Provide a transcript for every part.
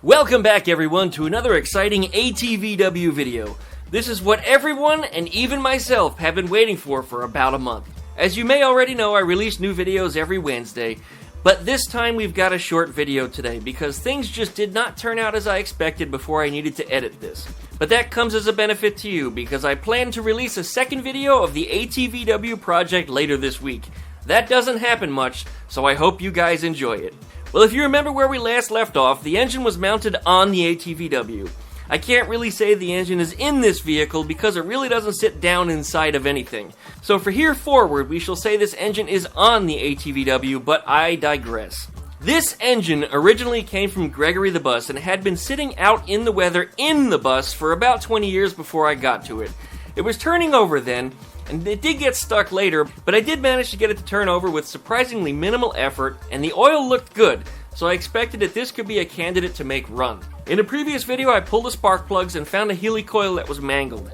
Welcome back everyone to another exciting ATVW video. This is what everyone, and even myself, have been waiting for about a month. As you may already know, I release new videos every Wednesday, but this time we've got a short video today because things just did not turn out as I expected before I needed to edit this. But that comes as a benefit to you because I plan to release a second video of the ATVW project later this week. That doesn't happen much, so I hope you guys enjoy it. Well, if you remember where we last left off, the engine was mounted on the ATVW. I can't really say the engine is in this vehicle because it really doesn't sit down inside of anything. So for here forward, we shall say this engine is on the ATVW, but I digress. This engine originally came from Gregory the Bus and had been sitting out in the weather in the bus for about 20 years before I got to it. It was turning over then, and it did get stuck later, but I did manage to get it to turn over with surprisingly minimal effort, and the oil looked good, so I expected that this could be a candidate to make run. In a previous video, I pulled the spark plugs and found a helicoil that was mangled.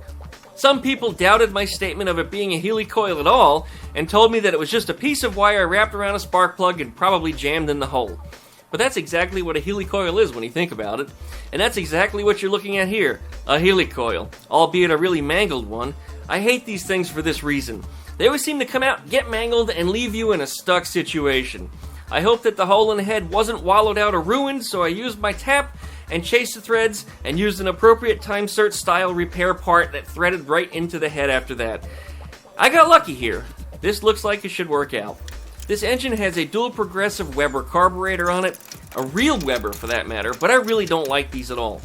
Some people doubted my statement of it being a helicoil at all, and told me that it was just a piece of wire wrapped around a spark plug and probably jammed in the hole. But that's exactly what a helicoil is when you think about it, and that's exactly what you're looking at here, a helicoil, albeit a really mangled one. I hate these things for this reason. They always seem to come out, get mangled, and leave you in a stuck situation. I hope that the hole in the head wasn't wallowed out or ruined, so I used my tap and chased the threads and used an appropriate time-cert style repair part that threaded right into the head after that. I got lucky here. This looks like it should work out. This engine has a dual progressive Weber carburetor on it, a real Weber for that matter, but I really don't like these at all.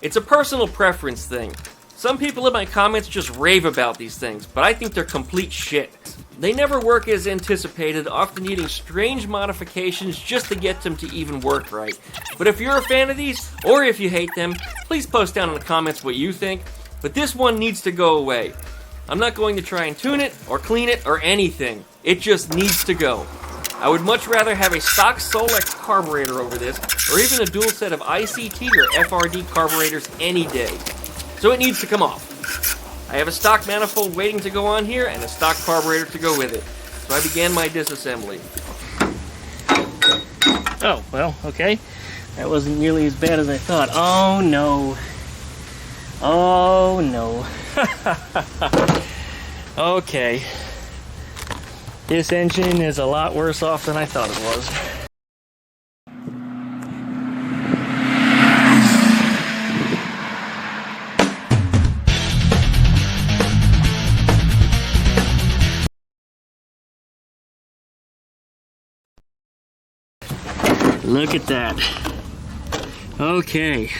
It's a personal preference thing. Some people in my comments just rave about these things, but I think they're complete shit. They never work as anticipated, often needing strange modifications just to get them to even work right. But if you're a fan of these, or if you hate them, please post down in the comments what you think, but this one needs to go away. I'm not going to try and tune it, or clean it, or anything. It just needs to go. I would much rather have a stock Solex carburetor over this, or even a dual set of ICT or FRD carburetors any day. So it needs to come off. I have a stock manifold waiting to go on here and a stock carburetor to go with it. So I began my disassembly. Oh, well, okay. That wasn't nearly as bad as I thought. Oh no. Oh no. Okay. This engine is a lot worse off than I thought it was. Look at that. Okay.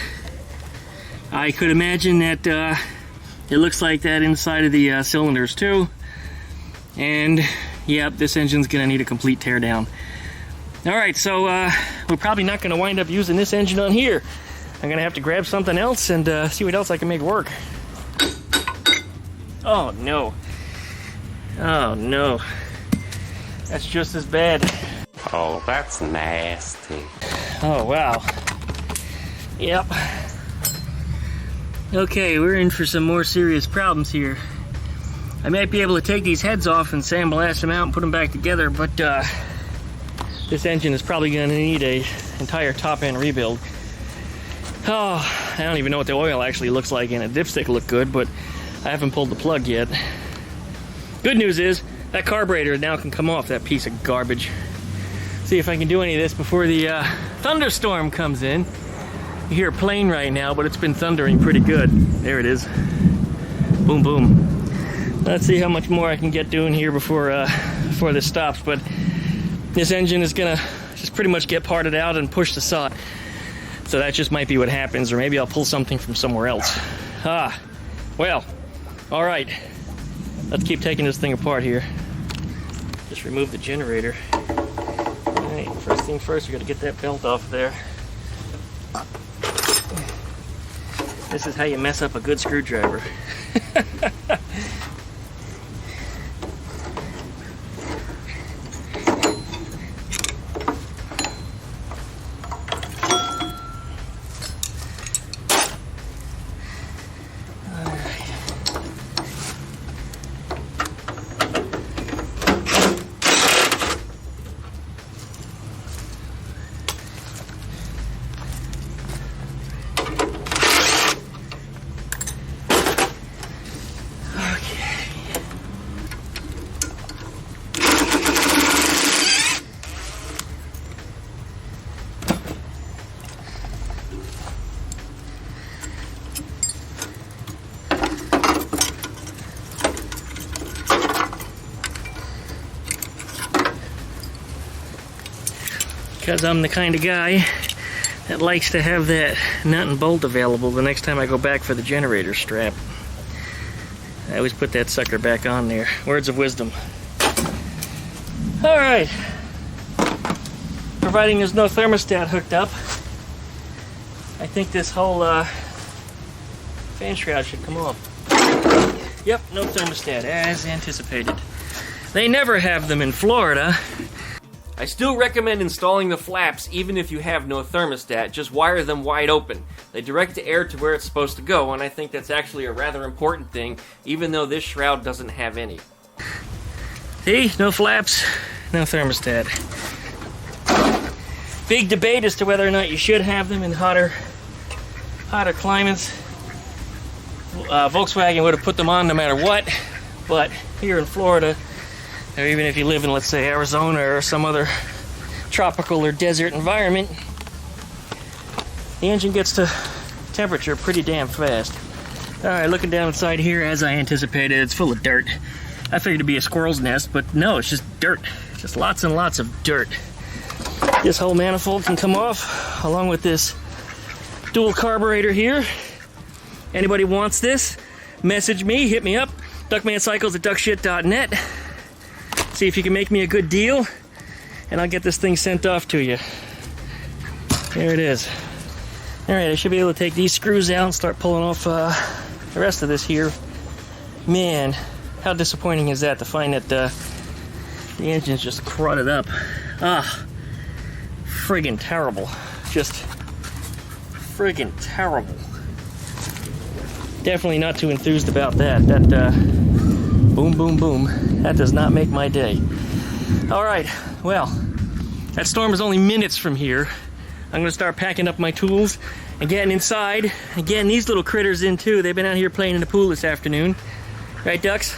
I could imagine that it looks like that inside of the cylinders too. And yep, this engine's gonna need a complete tear down. Alright, so we're probably not gonna wind up using this engine on here. I'm gonna have to grab something else and see what else I can make work. Oh no. Oh no. That's just as bad. Oh, that's nasty. Oh, wow. Yep. Okay, we're in for some more serious problems here. I might be able to take these heads off and sandblast them out and put them back together, but this engine is probably going to need an entire top-end rebuild. Oh, I don't even know what the oil actually looks like in it. Dipstick looked good, but I haven't pulled the plug yet. Good news is, that carburetor now can come off, that piece of garbage. See if I can do any of this before the thunderstorm comes in. You hear a plane right now, but it's been thundering pretty good. There it is. Boom, boom. Let's see how much more I can get doing here before this stops. But this engine is gonna just pretty much get parted out and pushed aside. So that just might be what happens, or maybe I'll pull something from somewhere else. Well, all right. Let's keep taking this thing apart here. Just remove the generator. First thing first, we got to get that belt off there. This is how you mess up a good screwdriver. because I'm the kind of guy that likes to have that nut and bolt available the next time I go back for the generator strap. I always put that sucker back on there. Words of wisdom. Alright. Providing there's no thermostat hooked up, I think this whole fan shroud should come off. Yep, no thermostat, as anticipated. They never have them in Florida. I still recommend installing the flaps even if you have no thermostat. Just wire them wide open. They direct the air to where it's supposed to go, and I think that's actually a rather important thing, even though this shroud doesn't have any. See? No flaps, no thermostat. Big debate as to whether or not you should have them in hotter climates. Volkswagen would have put them on no matter what, but here in Florida, or even if you live in, let's say, Arizona or some other tropical or desert environment, the engine gets to temperature pretty damn fast. Alright, looking down inside here, as I anticipated, it's full of dirt. I figured it'd be a squirrel's nest, but no, it's just dirt. Just lots and lots of dirt. This whole manifold can come off, along with this dual carburetor here. Anybody wants this, message me, hit me up, duckmancycles@duckshit.net. See if you can make me a good deal, and I'll get this thing sent off to you. There it is. Alright, I should be able to take these screws out and start pulling off the rest of this here. Man, how disappointing is that to find that the engine's just crudded up. Friggin' terrible. Just friggin' terrible. Definitely not too enthused about that. That, boom, boom, boom. That does not make my day. Alright, well, that storm is only minutes from here. I'm going to start packing up my tools and getting inside and getting these little critters in too. They've been out here playing in the pool this afternoon. Right, ducks?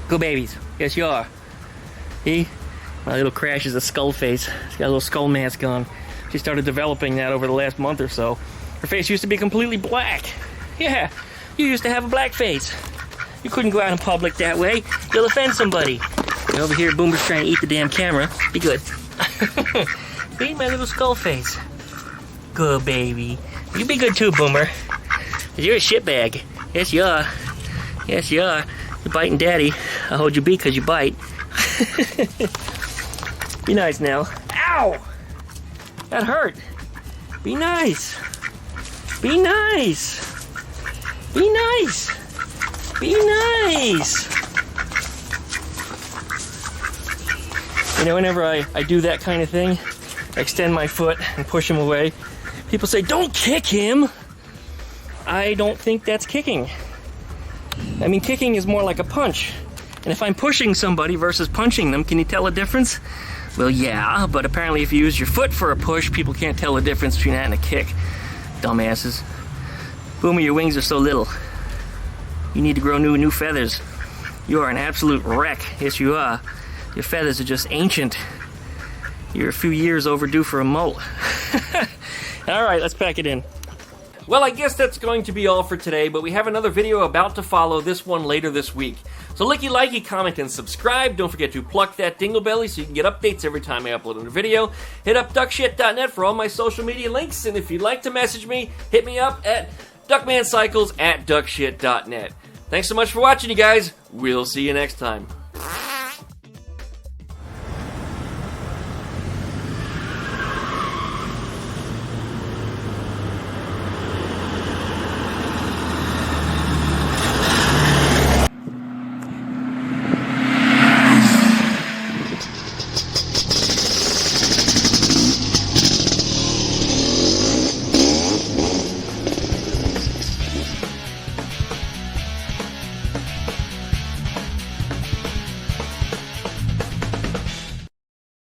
Go babies. Yes, you are. See? My little Crash is a skull face. She's got a little skull mask on. She started developing that over the last month or so. Her face used to be completely black. Yeah, you used to have a black face. You couldn't go out in public that way. You'll offend somebody. And over here, Boomer's trying to eat the damn camera. Be good. See, my little skull face. Good baby. You be good too, Boomer. 'Cause you're a shitbag. Yes, you are. Yes, you are. You're biting daddy. I'll hold your beak 'cause you bite. Be nice now. Ow! That hurt. Be nice. Be nice. Be nice. Be nice. You know, whenever I do that kind of thing, I extend my foot and push him away. People say, don't kick him. I don't think that's kicking. I mean, kicking is more like a punch. And if I'm pushing somebody versus punching them, can you tell a difference? Well, yeah, but apparently if you use your foot for a push, people can't tell the difference between that and a kick. Dumbasses. Boomer, your wings are so little. You need to grow new feathers. You are an absolute wreck. Yes, you are. Your feathers are just ancient. You're a few years overdue for a molt. Alright, let's pack it in. Well, I guess that's going to be all for today, but we have another video about to follow, this one later this week. So licky, likey, comment, and subscribe. Don't forget to pluck that dingle belly so you can get updates every time I upload a new video. Hit up duckshit.net for all my social media links, and if you'd like to message me, hit me up at duckmancycles@duckshit.net. Thanks so much for watching, you guys. We'll see you next time.